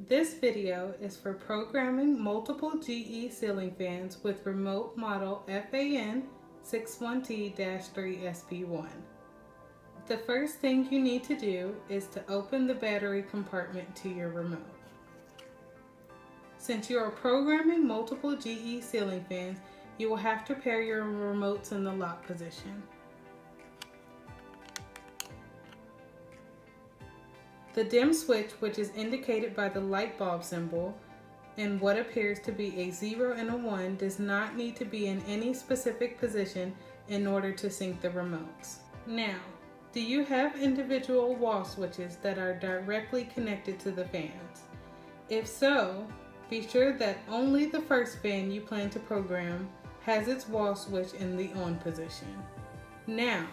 This video is for programming multiple GE ceiling fans with remote model FAN61T-3SP1. The first thing you need to do is to open the battery compartment to your remote. Since you are programming multiple GE ceiling fans, you will have to pair your remotes in the lock position. The dim switch, which is indicated by the light bulb symbol and what appears to be a 0 and a 1, does not need to be in any specific position in order to sync the remotes. Now, do you have individual wall switches that are directly connected to the fans? If so, be sure that only the first fan you plan to program has its wall switch in the on position. Now,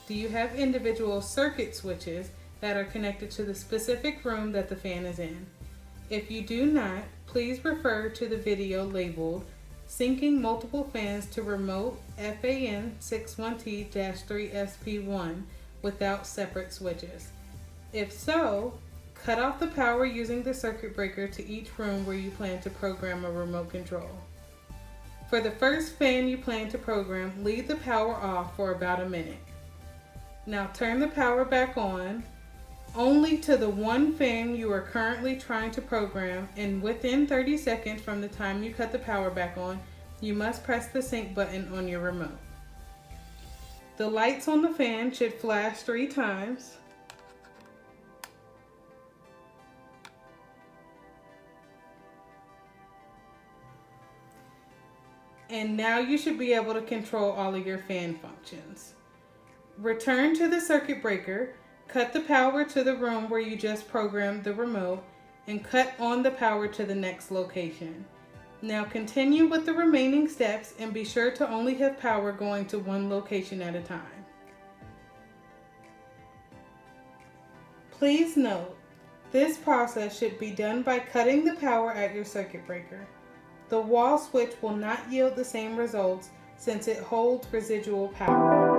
do you have individual circuit switches that are connected to the specific room that the fan is in? If you do not, please refer to the video labeled Syncing Multiple Fans to Remote FAN61T-3SP1 without separate switches. If so, cut off the power using the circuit breaker to each room where you plan to program a remote control. For the first fan you plan to program, leave the power off for about a minute. Now turn the power back on, only to the one fan you are currently trying to program, and within 30 seconds from the time you cut the power back on, you must press the sync button on your remote. The lights on the fan should flash 3 times. And now you should be able to control all of your fan functions. Return to the circuit breaker, cut the power to the room where you just programmed the remote, and cut on the power to the next location. Now continue with the remaining steps and be sure to only have power going to one location at a time. Please note, this process should be done by cutting the power at your circuit breaker. The wall switch will not yield the same results since it holds residual power.